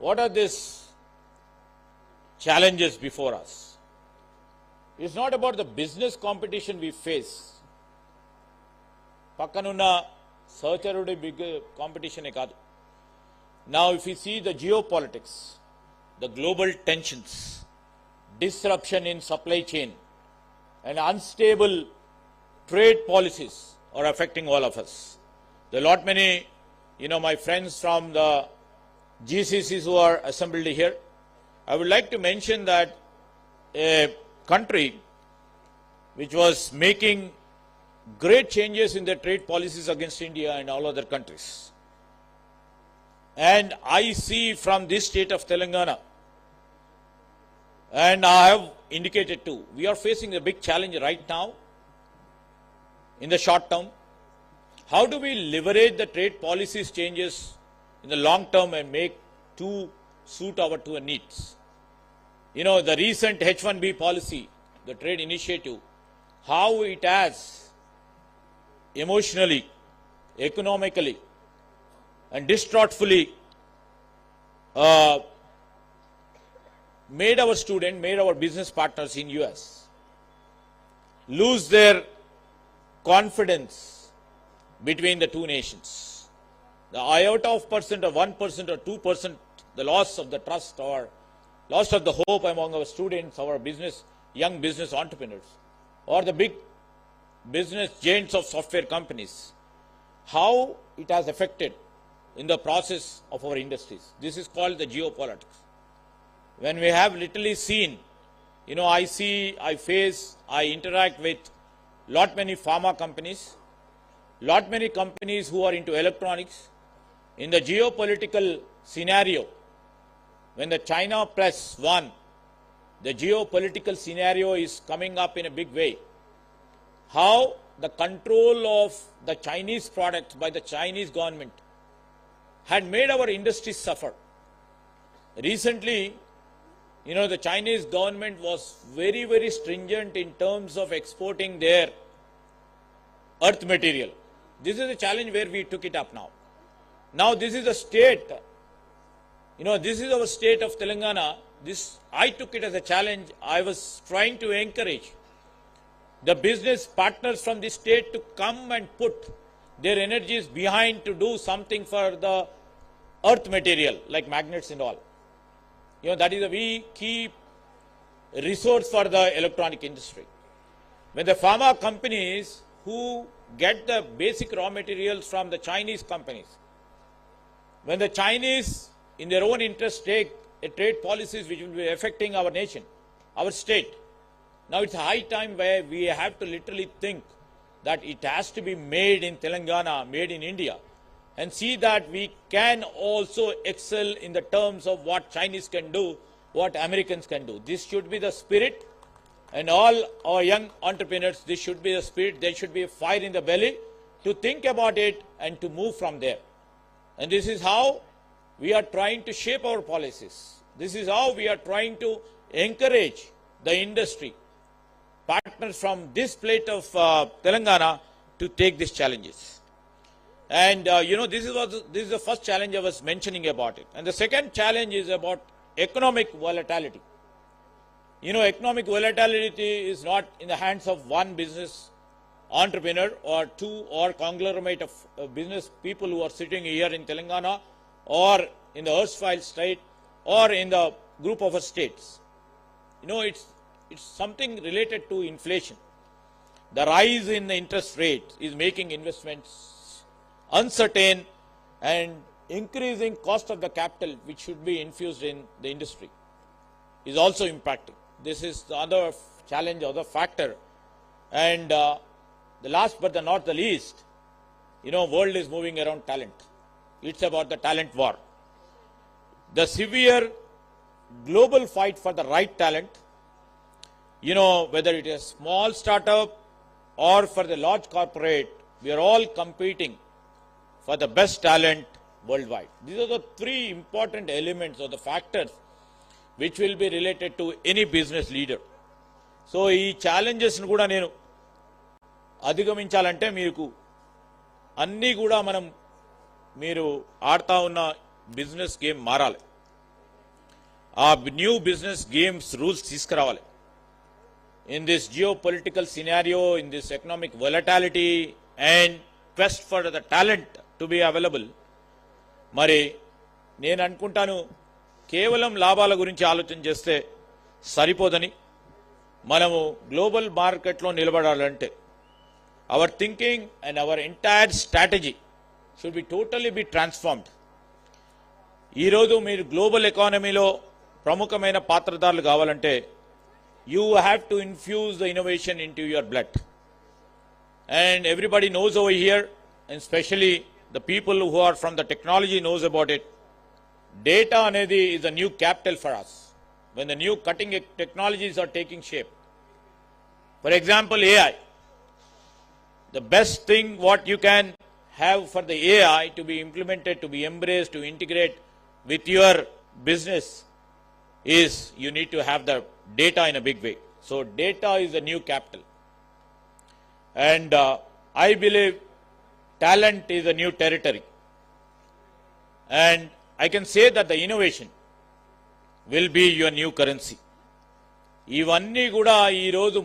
what are these challenges before us? It's not about the business competition we face. Pakkanunna searcherudi big competition e kaadu. Now if we see the geopolitics, the global tensions, disruption in supply chain and unstable trade policies are affecting all of us. There are a lot many, my friends from the GCCs who are assembled here. I would like to mention that a country which was making great changes in their trade policies against India and all other countries. And I see from this state of Telangana, and I have indicated too, we are facing a big challenge right now in the short term. How do we leverage the trade policies changes in the long term and make to suit our two needs? The recent H1B policy, the trade initiative, how it has emotionally, economically, and distraughtfully made our business partners in US lose their confidence between the two nations. The iota of percent or 1% or 2%, the loss of the trust or loss of the hope among our students, our young business entrepreneurs, or the big business giants of software companies, how it has affected in the process of our industries. This is called the geopolitics. When we have literally seen, I interact with lot many pharma companies, lot many companies who are into electronics. In the geopolitical scenario, when the China plus one, the geopolitical scenario is coming up in a big way. How the control of the Chinese products by the Chinese government had made our industry suffer. Recently, the Chinese government was very, very stringent in terms of exporting their earth material. This is a challenge where we took it up now. Now this is a state, this is our state of Telangana. I took it as a challenge. I was trying to encourage the business partners from this state to come and put their energies behind to do something for the earth material like magnets and all. That is a very key resource for the electronic industry. When the pharma companies who get the basic raw materials from the Chinese companies, when the Chinese in their own interest take a trade policies which will be affecting our nation, our state, now it's high time where we have to literally think that it has to be made in Telangana, made in India, and see that we can also excel in the terms of what Chinese can do, what Americans can do. This should be the spirit, and all our young entrepreneurs, this should be the spirit. There should be a fire in the belly to think about it and to move from there. And this is how we are trying to shape our policies. This is how we are trying to encourage the industry partners from this plate of Telangana to take these challenges. And this is the first challenge I was mentioning about it. And the second challenge is about economic volatility. Economic volatility is not in the hands of one business entrepreneur or two or conglomerate of business people who are sitting here in Telangana or in the erstwhile state or in the group of states. It's something related to inflation. The rise in the interest rate is making investments uncertain and increasing cost of the capital which should be infused in the industry is also impacting. This is the other challenge, other factor. And the last but not the least, world is moving around talent. It's about the talent war. The severe global fight for the right talent, whether it is small startup or for the large corporate, we are all competing for the best talent worldwide. These are the three important elements or the factors which will be related to any business leader. So, ఈ challenges ను కూడా నేను అధిగమించాలంటే మీకు అన్నీ కూడా మీరు ఆడుతా ఉన్న బిజినెస్ గేమ్ మారాలి. ఆ న్యూ బిజినెస్ గేమ్స్ రూల్స్ తీసుకురావాలి. In this geopolitical scenario, in this economic volatility and quest for the talent to be available, మరి నేను అనుకుంటాను కేవలం లాభాల గురించి ఆలోచన చేస్తే సరిపోదని, మనము గ్లోబల్ మార్కెట్లో నిలబడాలంటే our thinking and our entire strategy should be totally be transformed. ఈరోజు మీరు గ్లోబల్ ఎకానమీలో ప్రముఖమైన పాత్రధారులు కావాలంటే you have to infuse the innovation into your blood. And everybody knows over here, and especially the people who are from the technology knows about it. Data anedi is a new capital for us. When the new cutting technologies are taking shape. For example, AI. The best thing what you can have for the AI to be implemented, to be embraced, to integrate with your business is you need to have the data in a big way. So data is the new capital. And I believe talent is a new territory. And I can say that the innovation will be your new currency. ఇవన్నీ కూడా ఈ రోజు